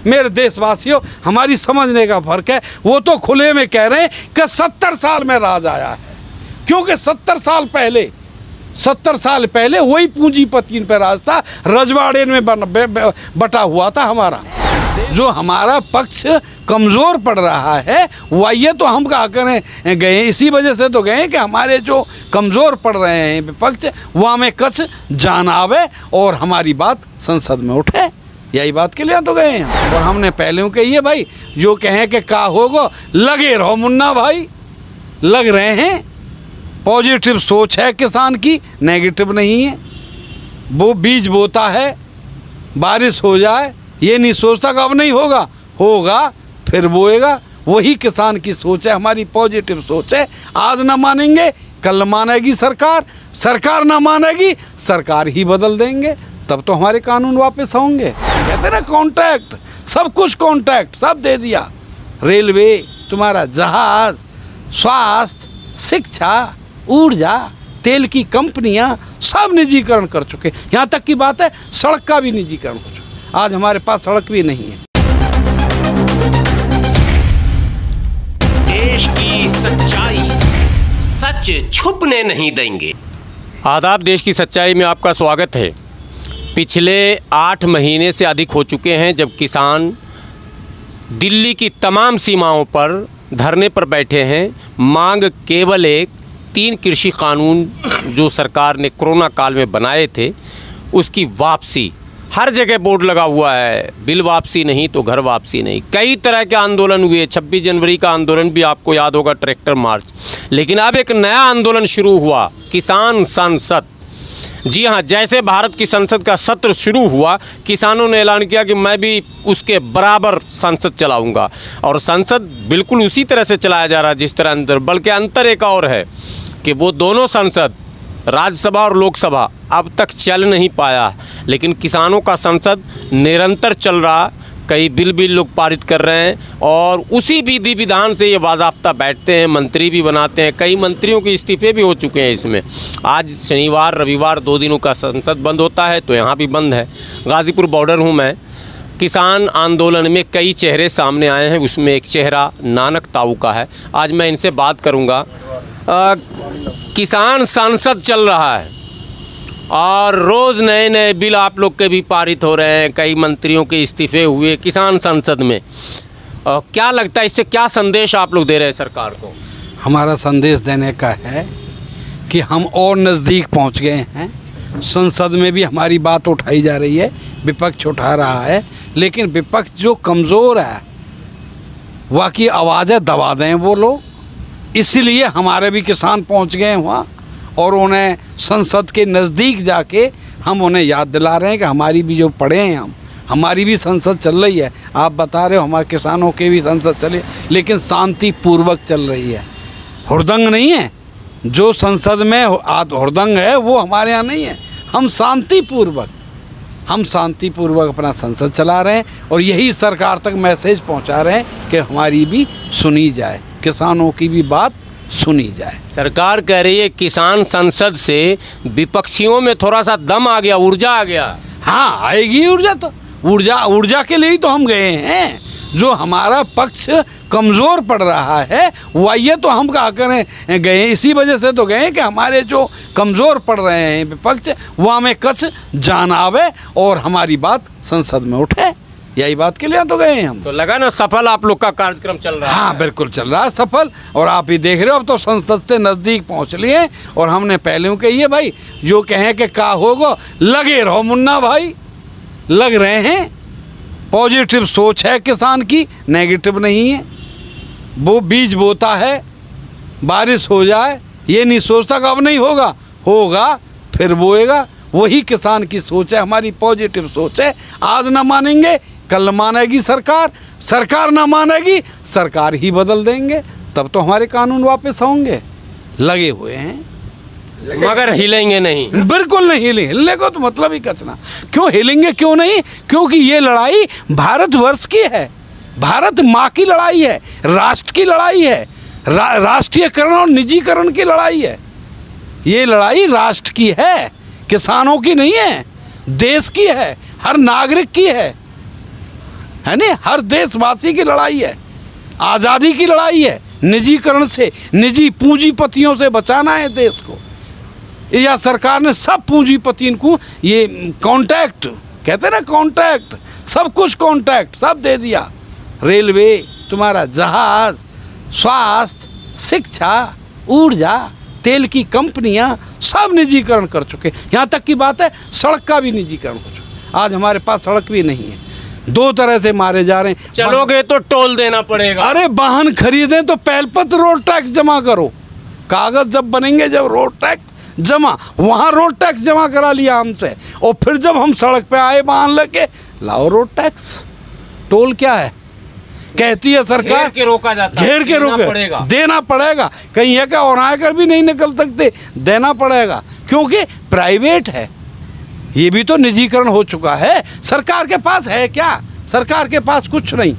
मेरे देशवासियों, हमारी समझने का फर्क है। वो तो खुले में कह रहे हैं कि 70 साल में राज आया है, क्योंकि 70 साल पहले वही पूंजीपति पे राज था, रजवाड़े में बटा हुआ था हमारा। जो हमारा पक्ष कमज़ोर पड़ रहा है वह तो हम क्या करें गए, इसी वजह से तो गए कि हमारे जो कमज़ोर पड़ रहे हैं विपक्ष वहाँ में कच जान आवे और हमारी बात संसद में उठे, यही बात के लिए तो गए हैं। और हमने पहले कही है भाई, जो कहें कि का होगा, लगे रहो मुन्ना भाई, लग रहे हैं। पॉजिटिव सोच है किसान की, नेगेटिव नहीं है। वो बीज बोता है, बारिश हो जाए, ये नहीं सोचता कि अब नहीं होगा, होगा फिर बोएगा। वही किसान की सोच है, हमारी पॉजिटिव सोच है। आज ना मानेंगे, कल मानेगी सरकार, सरकार ना मानेगी, सरकार ही बदल देंगे, तब तो हमारे कानून वापस होंगे। कहते ना कॉन्ट्रैक्ट, सब कुछ कॉन्ट्रैक्ट सब दे दिया। रेलवे, तुम्हारा जहाज, स्वास्थ्य, शिक्षा, ऊर्जा, तेल की कंपनियां सब निजीकरण कर चुके। यहाँ तक की बात है सड़क का भी निजीकरण हो चुका। आज हमारे पास सड़क भी नहीं है। देश की सच्चाई, सच छुपने नहीं देंगे। आदाब, देश की सच्चाई में आपका स्वागत है। पिछले 8 महीने से अधिक हो चुके हैं जब किसान दिल्ली की तमाम सीमाओं पर धरने पर बैठे हैं। मांग केवल एक, 3 कृषि कानून जो सरकार ने कोरोना काल में बनाए थे उसकी वापसी। हर जगह बोर्ड लगा हुआ है, बिल वापसी नहीं तो घर वापसी नहीं। कई तरह के आंदोलन हुए, 26 जनवरी का आंदोलन भी आपको याद होगा, ट्रैक्टर मार्च। लेकिन अब एक नया आंदोलन शुरू हुआ, किसान संसद। जी हाँ, जैसे भारत की संसद का सत्र शुरू हुआ, किसानों ने ऐलान किया कि मैं भी उसके बराबर संसद चलाऊंगा। और संसद बिल्कुल उसी तरह से चलाया जा रहा है जिस तरह अंदर, बल्कि अंतर एक और है कि वो दोनों संसद, राज्यसभा और लोकसभा, अब तक चल नहीं पाया, लेकिन किसानों का संसद निरंतर चल रहा। कई बिल लोग पारित कर रहे हैं और उसी विधि विधान से ये बाज़ाब्ता बैठते हैं, मंत्री भी बनाते हैं। कई मंत्रियों के इस्तीफे भी हो चुके हैं इसमें। आज शनिवार रविवार 2 दिनों का संसद बंद होता है, तो यहाँ भी बंद है। गाज़ीपुर बॉर्डर हूँ मैं। किसान आंदोलन में कई चेहरे सामने आए हैं, उसमें एक चेहरा नानक ताऊ का है। आज मैं इनसे बात करूँगा। किसान संसद चल रहा है और रोज़ नए नए बिल आप लोग के भी पारित हो रहे हैं, कई मंत्रियों के इस्तीफे हुए किसान संसद में। क्या लगता है, इससे क्या संदेश आप लोग दे रहे हैं सरकार को? हमारा संदेश देने का है कि हम और नज़दीक पहुंच गए हैं। संसद में भी हमारी बात उठाई जा रही है, विपक्ष उठा रहा है, लेकिन विपक्ष जो कमज़ोर है वह की आवाज़ें दबा दें वो लोग। इसलिए हमारे भी किसान पहुंच गए वहाँ और उन्हें संसद के नज़दीक जाके हम उन्हें याद दिला रहे हैं कि हमारी भी जो पढ़े हैं हमारी भी संसद चल रही है। आप बता रहे हो हमारे किसानों की भी संसद चले, लेकिन शांतिपूर्वक चल रही है, हुड़दंग नहीं है। जो संसद में हुड़दंग है वो हमारे यहाँ नहीं है। हम शांतिपूर्वक अपना संसद चला रहे हैं और यही सरकार तक मैसेज पहुँचा रहे हैं कि हमारी भी सुनी जाए, किसानों की भी बात सुनी जाए। सरकार कह रही है किसान संसद से विपक्षियों में थोड़ा सा दम आ गया, ऊर्जा आ गया। हाँ, आएगी ऊर्जा, तो ऊर्जा के लिए ही तो हम गए हैं। जो हमारा पक्ष कमज़ोर पड़ रहा है वह तो हम क्या करें गए, इसी वजह से तो गए कि हमारे जो कमज़ोर पड़ रहे हैं विपक्ष वहाँ में कच जान आवे और हमारी बात संसद में उठे, यही बात के लिए तो गए हैं हम। तो लगा ना सफल आप लोग का कार्यक्रम चल रहा है? हाँ, बिल्कुल चल रहा है सफल। और आप ही देख रहे हो अब तो संसद से नज़दीक पहुँच लिए। और हमने पहले कही है भाई, जो कहें कि का होगा, लगे रहो मुन्ना भाई, लग रहे हैं। पॉजिटिव सोच है किसान की, नेगेटिव नहीं है। वो बीज बोता है, बारिश हो जाए, ये नहीं सोचता कि अब नहीं होगा, होगा फिर बोएगा। वही किसान की सोच है, हमारी पॉजिटिव सोच है। आज ना मानेंगे, कल मानेगी सरकार, सरकार ना मानेगी, सरकार ही बदल देंगे, तब तो हमारे कानून वापस होंगे। लगे हुए हैं मगर हिलेंगे नहीं, बिल्कुल नहीं हिलने को तो मतलब ही कचना। क्यों हिलेंगे, क्यों नहीं? क्योंकि ये लड़ाई भारतवर्ष की है, भारत माँ की लड़ाई है, राष्ट्र की लड़ाई है, राष्ट्रीयकरण और निजीकरण की लड़ाई है। ये लड़ाई राष्ट्र की है, किसानों की नहीं है, देश की है, हर नागरिक की है। है नहीं, हर देशवासी की लड़ाई है, आज़ादी की लड़ाई है, निजीकरण से, निजी पूंजीपतियों से बचाना है देश को। या सरकार ने सब पूंजीपतियों को ये कॉन्ट्रैक्ट कहते हैं ना, कॉन्ट्रैक्ट, सब कुछ कॉन्ट्रैक्ट सब दे दिया। रेलवे, तुम्हारा जहाज, स्वास्थ्य, शिक्षा, ऊर्जा, तेल की कंपनियां सब निजीकरण कर चुके। यहाँ तक की बात है सड़क का भी निजीकरण हो चुका। आज हमारे पास सड़क भी नहीं है, 2 तरह से मारे जा रहे हैं। चलोगे तो टोल देना पड़ेगा। अरे वाहन खरीदें तो पहल पर रोड टैक्स जमा करो। कागज जब बनेंगे, जब रोड टैक्स जमा, वहाँ रोड टैक्स जमा करा लिया हमसे, और फिर जब हम सड़क पे आए वाहन लेके, लाओ रोड टैक्स। टोल क्या है कहती है सरकार, घेर के रोका जाता है, घेर के रोके, देना पड़ेगा। कहीं है क्या, और आकर भी नहीं निकल सकते, देना पड़ेगा, क्योंकि प्राइवेट है। ये भी तो निजीकरण हो चुका है। सरकार के पास है क्या? सरकार के पास कुछ नहीं।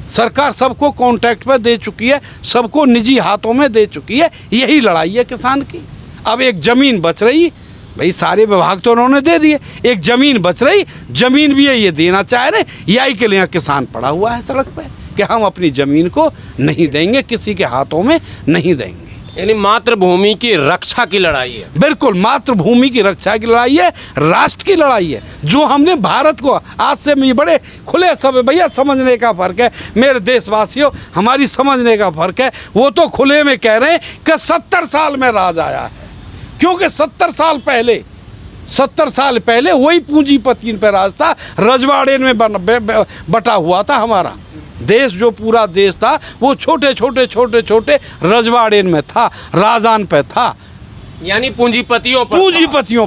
सरकार सबको कॉन्ट्रैक्ट पर दे चुकी है, सबको निजी हाथों में दे चुकी है। यही लड़ाई है किसान की। अब एक ज़मीन बच रही, भाई सारे विभाग तो उन्होंने दे दिए, एक ज़मीन बच रही, ज़मीन भी ये देना चाह रहे। यही के लिए किसान पड़ा हुआ है सड़क पे कि हम अपनी ज़मीन को नहीं देंगे, किसी के हाथों में नहीं देंगे। यानी मातृभूमि की रक्षा की लड़ाई है। बिल्कुल, मातृभूमि की रक्षा की लड़ाई है, राष्ट्र की लड़ाई है। जो हमने भारत को आज से ये बड़े खुले सब भैया समझने का फ़र्क है मेरे देशवासियों, हमारी समझने का फ़र्क है। वो तो खुले में कह रहे हैं कि 70 साल में राज आया है, क्योंकि 70 साल पहले वही पूंजीपतियों पे राज था। रजवाड़े में बटा हुआ था हमारा देश। जो पूरा देश था वो छोटे छोटे रजवाड़े में था, राजान पे था, यानी पूंजीपतियों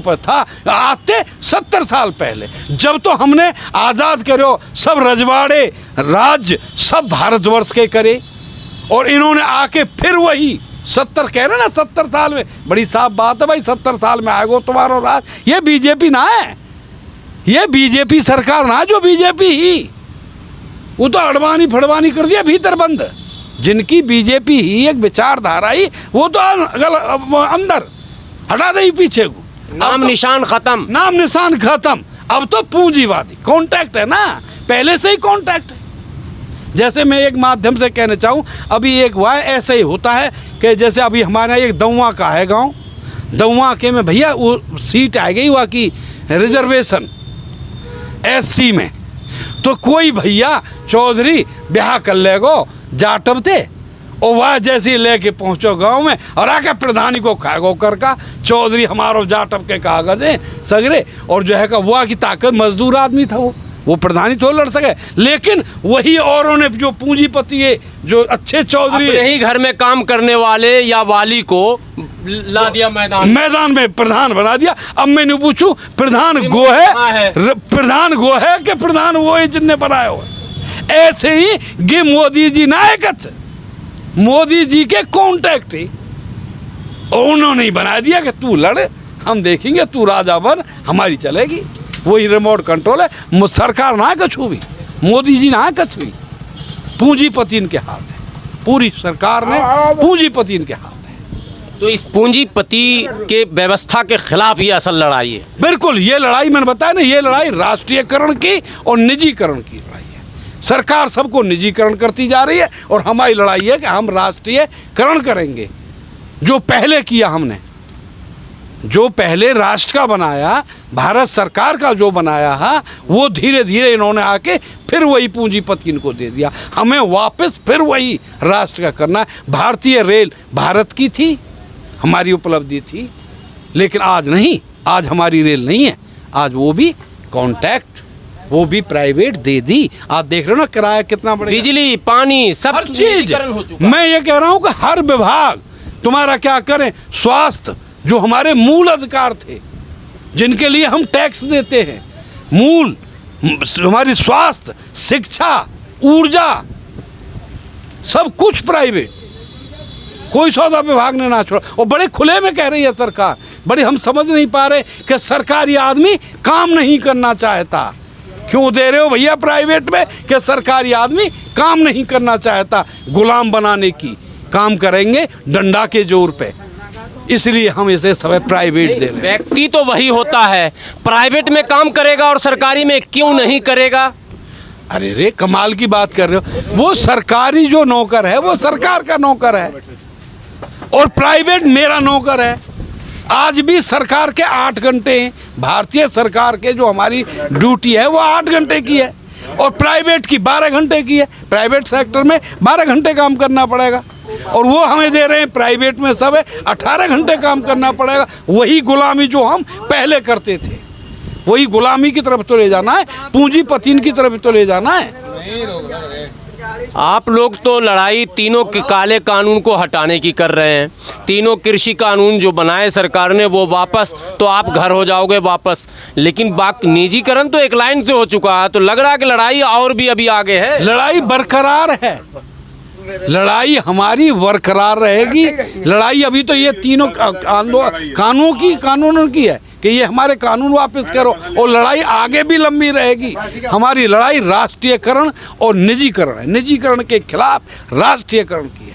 पर था। आते 70 साल पहले, जब तो हमने आज़ाद करो, सब रजवाड़े राज्य सब भारतवर्ष के करे, और इन्होंने आके फिर वही 70 कह रहे ना, 70 साल में, बड़ी साफ बात है भाई, 70 साल में आएगो तुम्हारा राज। ये बीजेपी ना है, ये बीजेपी सरकार ना, जो बीजेपी ही, वो तो अड़वानी फड़वानी कर दिया भीतर बंद। जिनकी बीजेपी ही एक विचारधारा ही, वो तो अंदर हटा दे पीछे को, नाम निशान खत्म। अब तो पूंजीवादी कॉन्ट्रैक्ट है ना, पहले से ही कॉन्ट्रैक्ट है। जैसे मैं एक माध्यम से कहना चाहूँ, अभी एक हुआ है, ऐसे ही होता है कि जैसे अभी हमारे एक दौवा का है गांव, दौवा के में भैया वो सीट आ गई वहाँ की रिजर्वेशन SC में, तो कोई भैया चौधरी ब्याह कर लेगो जाटब थे, और वह जैसे ही लेके पहुँचो गांव में और आके प्रधानी को खाएगो कर का, चौधरी हमारो जाटब के कागज हैं सगरे, और जो है का वह की ताकत, मजदूर आदमी था वो प्रधानी तो लड़ सके। लेकिन वही औरों ने जो पूंजीपति है, जो अच्छे चौधरी, यही घर में काम करने वाले या वाली को ला दिया मैदान में प्रधान बना दिया। अब मैंने पूछूं, प्रधान गो है कि प्रधान वो है जिनने बनाया हो? ऐसे ही गे मोदी जी नायक, मोदी जी के कॉन्ट्रैक्ट ही, और उन्होंने ही बना दिया कि तू लड़, हम देखेंगे, तू राजा बन, हमारी चलेगी। वही रिमोट कंट्रोल है। सरकार ना कछु भी, मोदी जी ना कछु भी, पूंजीपतियों के हाथ है, पूरी सरकार में पूंजीपतियों के हाथ है। तो इस पूंजीपति के व्यवस्था के खिलाफ ये असल लड़ाई है। बिल्कुल, ये लड़ाई मैंने बताया ना, ये लड़ाई राष्ट्रीयकरण की और निजीकरण की लड़ाई है। सरकार सबको निजीकरण करती जा रही है, और हमारी लड़ाई है कि हम राष्ट्रीयकरण करेंगे। जो पहले किया हमने, जो पहले राष्ट्र का बनाया, भारत सरकार का जो बनाया है, वो धीरे धीरे इन्होंने आके फिर वही पूंजीपति इनको दे दिया। हमें वापस फिर वही राष्ट्र का करना है। भारतीय रेल भारत की थी, हमारी उपलब्धि थी, लेकिन आज नहीं, आज हमारी रेल नहीं है, आज वो भी कॉन्ट्रैक्ट, वो भी प्राइवेट दे दी। आप देख रहे हो ना किराया कितना बढ़, बिजली, पानी, सब चीज हो चुका। मैं ये कह रहा हूँ कि हर विभाग तुम्हारा क्या करें, स्वास्थ्य जो हमारे मूल अधिकार थे, जिनके लिए हम टैक्स देते हैं, मूल हमारी स्वास्थ्य, शिक्षा, ऊर्जा, सब कुछ प्राइवेट, कोई सौदा विभाग ने ना छोड़ा। और बड़े खुले में कह रही है सरकार, बड़े हम समझ नहीं पा रहे कि सरकारी आदमी काम नहीं करना चाहता। क्यों दे रहे हो भैया प्राइवेट में कि सरकारी आदमी काम नहीं करना चाहता, गुलाम बनाने की काम करेंगे डंडा के जोर पे, इसलिए हम इसे सब प्राइवेट दे रहे हैं। व्यक्ति तो वही होता है, प्राइवेट में काम करेगा और सरकारी में क्यों नहीं करेगा? अरे रे कमाल की बात कर रहे हो। वो सरकारी जो नौकर है वो सरकार का नौकर है और प्राइवेट मेरा नौकर है। आज भी सरकार के 8 घंटे हैं, भारतीय सरकार के जो हमारी ड्यूटी है वो 8 घंटे की है और प्राइवेट की 12 घंटे की है। प्राइवेट सेक्टर में 12 घंटे काम करना पड़ेगा और वो हमें दे रहे हैं प्राइवेट में सब है 18 घंटे काम करना पड़ेगा। वही गुलामी जो हम पहले करते थे, वही गुलामी की तरफ तो ले जाना है, पूंजीपति की तरफ तो ले जाना है। आप लोग तो लड़ाई तीनों के काले कानून को हटाने की कर रहे हैं। तीनों कृषि कानून जो बनाए सरकार ने वो वापस, तो आप घर हो जाओगे वापस। लेकिन बाकी निजीकरण तो एक लाइन से हो चुका है, तो लग रहा है कि लड़ाई और भी अभी आगे है। लड़ाई बरकरार है, लड़ाई हमारी बरकरार रहेगी। लड़ाई अभी तो ये तीनों कानूनों की है कि ये हमारे कानून वापस करो और लड़ाई आगे भी लंबी रहेगी। हमारी लड़ाई राष्ट्रीयकरण और निजीकरण है, निजीकरण के खिलाफ राष्ट्रीयकरण की है।